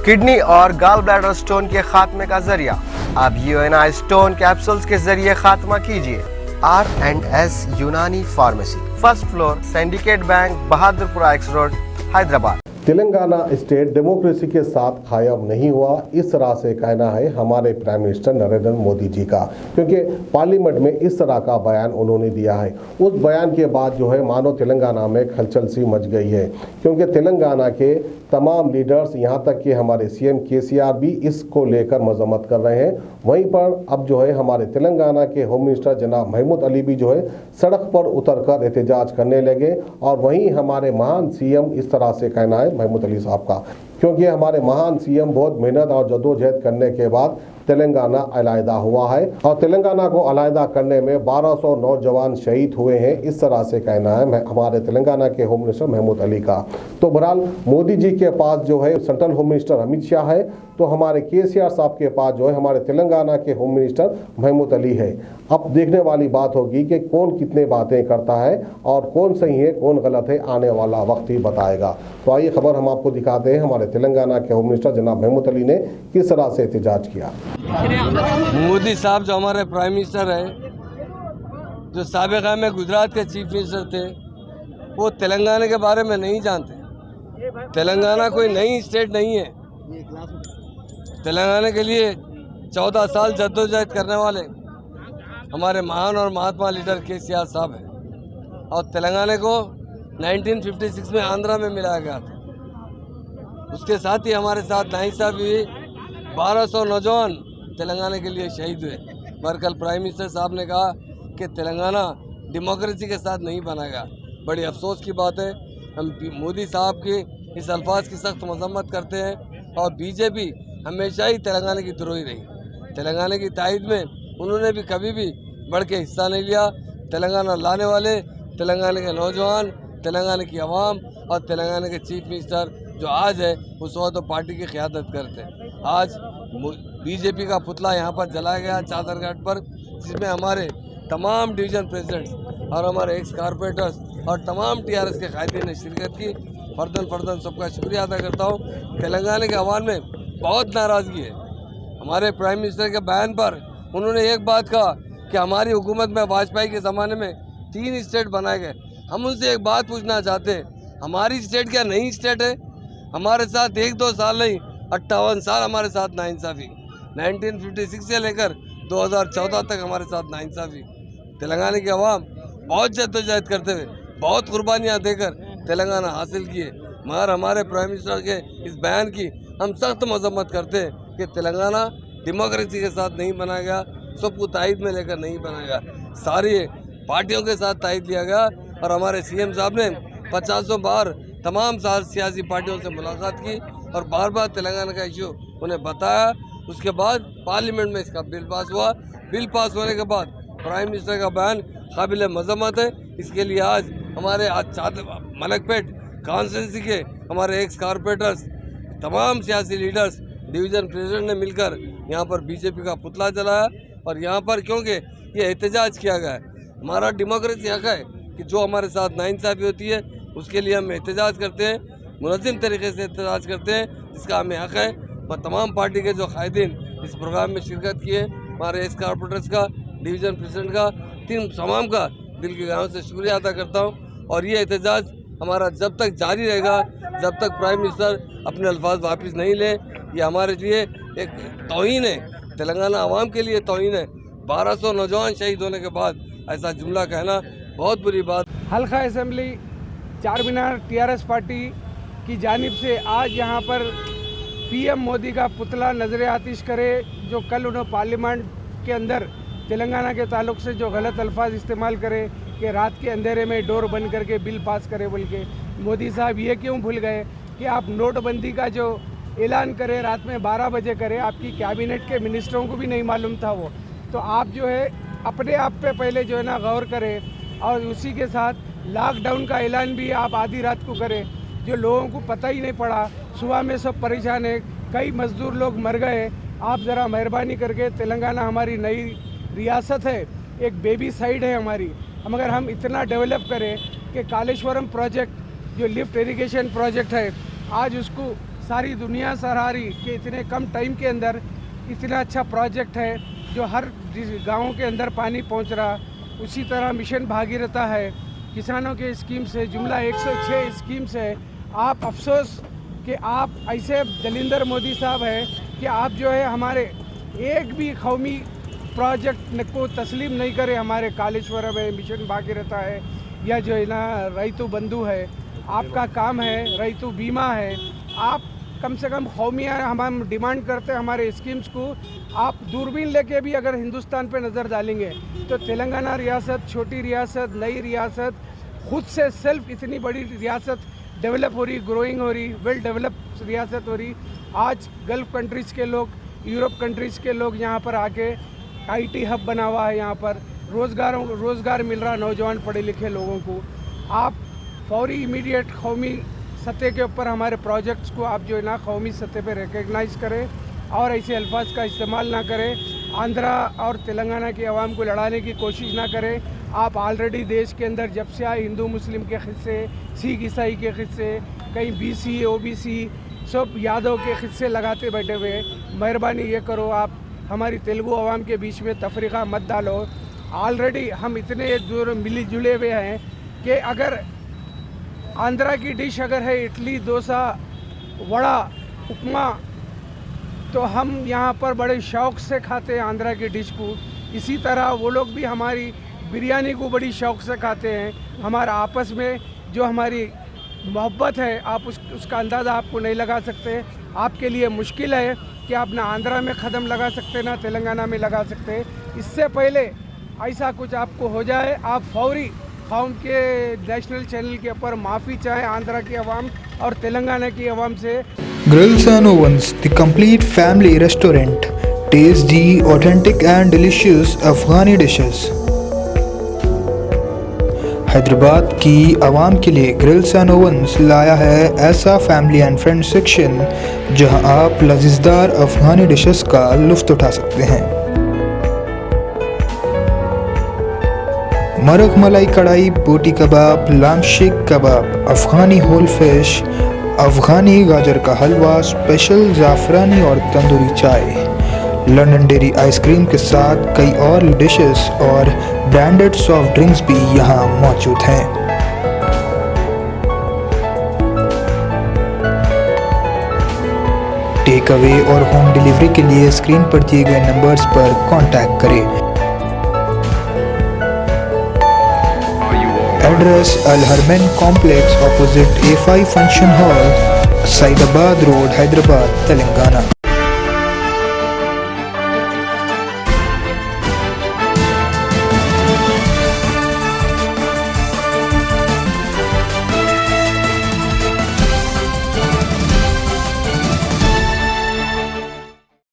Kidney और gall bladder stone के खात्मे का जरिया। अब यूएनआई स्टोन कैप्सूल्स के जरिए खात्मा कीजिए। R&S यूनानी pharmacy, first floor, syndicate bank, Bahadurpura x road, Hyderabad. Telangana state democracy के साथ कायम नहीं हुआ, इस तरह से कहना है हमारे प्राइम मिनिस्टर नरेंद्र मोदी जी का, क्योंकि पार्लियामेंट में इस तरह का बयान उन्होंने दिया है। उस बयान के बाद जो है मानो तेलंगाना में खलचल सी मच गई है, क्योंकि तेलंगाना के तमाम लीडर्स, यहाँ तक कि हमारे सीएम केसीआर भी इसको लेकर मजम्मत कर रहे हैं। वहीं पर अब जो है हमारे तेलंगाना के होम मिनिस्टर जनाब महमूद अली भी जो है सड़क पर उतरकर एहतजाज करने लगे। और वहीं हमारे महान सीएम, इस तरह से कहना है महमूद अली साहब का, क्योंकि हमारे महान सीएम बहुत मेहनत और जद्दोजहद करने के बाद तेलंगाना अलहदा हुआ है और तेलंगाना को अलहदा करने में 1200 नौजवान शहीद हुए हैं, इस तरह से कहना है हमारे तेलंगाना के होम मिनिस्टर महमूद अली का। तो बहरहाल मोदी जी के पास जो है central home minister Amit Shah है, तो हमारे केसीआर साहब के पास जो है हमारे तेलंगाना के होम मिनिस्टर महमूद अली है। अब देखने वाली बात होगी कि कौन कितने बातें करता है और कौन सही है कौन गलत है, आने वाला वक्त ही बताएगा। तो आइए खबर हम आपको दिखाते हैं हमारे तेलंगाना के होम मिनिस्टर जनाब महमूद अली ने किस तरह से एहतजाज किया। मोदी साहब जो हमारे प्राइम मिनिस्टर है, जो साबिक़ा में गुजरात के चीफ मिनिस्टर थे, वो तेलंगाना के बारे में नहीं जानते। तेलंगाना कोई नई स्टेट नहीं है। तेलंगाना के लिए 14 साल जद्दोजहद करने वाले हमारे महान और महात्मा लीडर केसीआर साहब हैं और तेलंगाना को 1956 में आंध्रा में मिलाया गया था। उसके साथ ही हमारे साथ नाइंसाफ़ी 1200 नौजवान तेलंगाना के लिए शहीद हुए। पर कल प्राइम मिनिस्टर साहब ने कहा कि तेलंगाना डेमोक्रेसी के साथ नहीं बना गया। बड़ी अफसोस की बात है। हम मोदी साहब के इस अल्फाज की सख्त मजम्मत करते हैं और बीजेपी हमेशा ही तेलंगाना की द्रोही रही। तेलंगाना की तायद में उन्होंने भी कभी भी बढ़ के हिस्सा नहीं लिया। तेलंगाना लाने वाले तेलंगाना के नौजवान, तेलंगाना की आवाम और तेलंगाना के चीफ मिनिस्टर जो आज है उस वक्त तो पार्टी की क़यादत करते हैं। आज बीजेपी का पुतला यहाँ पर जलाया गया चादरघाट पर, जिसमें हमारे तमाम डिवीज़न प्रेसिडेंट्स और हमारे एक्स कारपोरेटर्स और तमाम टीआरएस के कायदीन ने शिरकत की। फर्दन सबका शुक्रिया अदा करता हूँ। तेलंगाना के अवाम में बहुत नाराज़गी है। हमारे प्राइम मिनिस्टर के बयान पर उन्होंने एक बात कहा कि हमारी हुकूमत में वाजपेयी के ज़माने में 3 स्टेट बनाए गए। हम उनसे एक बात पूछना चाहते हैं, हमारी स्टेट क्या नई स्टेट है? हमारे साथ 1-2 साल नहीं, 58 साल हमारे साथ नाइंसाफ़ी। 1956 से लेकर 2014 तक हमारे साथ नाइंसाफ़ी। तेलंगाना के अवाम बहुत जद्दोजहद करते हुए, बहुत कुर्बानियाँ देकर तेलंगाना हासिल किए, मगर हमारे प्राइम मिनिस्टर के इस बयान की हम सख्त मजम्मत करते हैं कि तेलंगाना डेमोक्रेसी के साथ नहीं बनाया गया, सबको तायद में लेकर नहीं बनाया गया, सारी पार्टियों के साथ तायद लिया गया। और हमारे सीएम साहब ने 50 बार तमाम सियासी पार्टियों से मुलाकात की और बार बार तेलंगाना का इशू उन्हें बताया। उसके बाद पार्लियामेंट में इसका बिल पास हुआ। बिल पास होने के बाद प्राइम मिनिस्टर का बयान काबिल मजम्मत है। इसके लिए आज हमारे मलकपेट कॉन्स्टिट्यूंसी के हमारे एक्स कारपोरेटर्स, तमाम सियासी लीडर्स, डिवीज़न प्रेसिडेंट ने मिलकर यहाँ पर बीजेपी का पुतला जलाया और यहाँ पर क्योंकि ये एहतजाज किया गया है। हमारा डेमोक्रेसी हक है कि जो हमारे साथ नाइंसाफ़ी होती है उसके लिए हम एहतजाज करते हैं, मुनज़्ज़म तरीके से एहतजाज करते हैं, जिसका हमें हक़ है। मैं तमाम पार्टी के जो कायदीन इस प्रोग्राम में शिरकत किए, हमारे एक्स कारपोरेटर्स का, डिवीज़न प्रेसिडेंट का, तमाम का दिल की गहराइयों से शुक्रिया अदा करता हूँ। और ये एहतजाज हमारा जब तक जारी रहेगा, जब तक प्राइम मिनिस्टर अपने अल्फाज वापस नहीं ले, ये हमारे लिए एक तौहीन है, तेलंगाना आवाम के लिए तौहीन है। 1200 नौजवान शहीद होने के बाद ऐसा जुमला कहना बहुत बुरी बात। हल्का असेंबली चारमीनार टीआरएस पार्टी की जानिब से आज यहाँ पर पीएम मोदी का पुतला नजर आतिश करे, जो कल उन्होंने पार्लियामेंट के अंदर तेलंगाना के ताल्लुक से जो गलत अल्फाज इस्तेमाल करे कि रात के अंधेरे में डोर बंद करके बिल पास करे बोल के। मोदी साहब ये क्यों भूल गए कि आप नोटबंदी का जो ऐलान करें रात में 12 बजे करें? आपकी कैबिनेट के मिनिस्टरों को भी नहीं मालूम था वो। तो आप जो है अपने आप पे पहले जो है ना गौर करें और उसी के साथ लॉकडाउन का ऐलान भी आप आधी रात को करें, जो लोगों को पता ही नहीं पड़ा। सुबह में सब परेशान है, कई मजदूर लोग मर गए। आप ज़रा मेहरबानी करके, तेलंगाना हमारी नई रियासत है, एक बेबी साइड है हमारी, मगर हम इतना डेवलप करें कि कालेश्वरम प्रोजेक्ट जो लिफ्ट इरिगेशन प्रोजेक्ट है, आज उसको सारी दुनिया सराह रही कि इतने कम टाइम के अंदर इतना अच्छा प्रोजेक्ट है जो हर गाँव के अंदर पानी पहुंच रहा। उसी तरह मिशन भागीरथ है, किसानों के स्कीम से जुमला 106 स्कीम से। आप अफसोस कि आप ऐसे दलिंदर मोदी साहब है कि आप जो है हमारे एक भी कौमी प्रोजेक्ट को तस्लीम नहीं करे। हमारे कालेश्वरम है, मिशन भागीरथ है, या जो है ना रैतु बंधु है, आपका काम है रैतु बीमा है। आप कम से कम कौमिया हम डिमांड करते हैं हमारे स्कीम्स को। आप दूरबीन लेके भी अगर हिंदुस्तान पे नज़र डालेंगे तो तेलंगाना रियासत, छोटी रियासत, नई रियासत, खुद से सेल्फ इतनी बड़ी रियासत डेवलप हो रही, ग्रोइंग हो रही, वेल डेवलप रियासत हो रही। आज गल्फ़ कंट्रीज़ के लोग, यूरोप कंट्रीज़ के लोग यहाँ पर आके आईटी हब बना हुआ है, यहाँ पर रोज़गार मिल रहा नौजवान पढ़े लिखे लोगों को। आप फौरी इमीडिएट कौमी सतह के ऊपर हमारे प्रोजेक्ट्स को आप जो है ना कौमी सतह पे रिकग्नाइज करें और ऐसे अल्फाज का इस्तेमाल ना करें। आंध्रा और तेलंगाना की आवाम को लड़ाने की कोशिश ना करें। आप ऑलरेडी देश के अंदर जब से आए हिंदू मुस्लिम के हिस्से, सिख ईसाई के हिस्से, कहीं बीसी ओबीसी सब यादव के हिस्से लगाते बैठे हुए। मेहरबानी ये करो, आप हमारी तेलुगु आवाम के बीच में तफरीक़ा मत डालो। ऑलरेडी हम इतने दूर मिली जुले हुए हैं कि अगर आंध्रा की डिश अगर है इडली, डोसा, वड़ा, उपमा, तो हम यहाँ पर बड़े शौक़ से खाते हैं आंध्रा की डिश को। इसी तरह वो लोग भी हमारी बिरयानी को बड़ी शौक़ से खाते हैं। हमारा आपस में जो हमारी मोहब्बत है आप उसका अंदाज़ा आपको नहीं लगा सकते। आपके लिए मुश्किल है कि आप ना आंध्रा में कदम लगा सकते ना तेलंगाना में लगा सकते। इससे पहले ऐसा कुछ आपको हो जाए, आप फौरी कौम के नेशनल चैनल के ऊपर माफ़ी चाहें आंध्रा की आवाम और तेलंगाना की आवाम से। Grills and Ovens, the complete family restaurant. Taste the authentic and delicious Afghani dishes. Hyderabad की आवाम के लिए ग्रिल्स एंड ओवंस लाया है ऐसा फैमिली एंड फ्रेंड सेक्शन जहां आप लजीजदार अफ़गानी डिशेस का लुफ्त उठा सकते हैं। मरग मलाई कढ़ाई, बोटी कबाब, लाम शिक कबाब, अफ़गानी होल फिश, अफ़गानी गाजर का हलवा, स्पेशल ज़ाफ़रानी और तंदूरी चाय, लंदन डेयरी आइसक्रीम के साथ कई और डिशेस और ब्रांडेड सॉफ्ट ड्रिंक्स भी यहाँ मौजूद हैं। टेक अवे और होम डिलीवरी के लिए स्क्रीन पर दिए गए नंबर्स पर कांटेक्ट करें। Address Al Harman complex opposite A5 function hall, Saidabad road, Hyderabad, Telangana.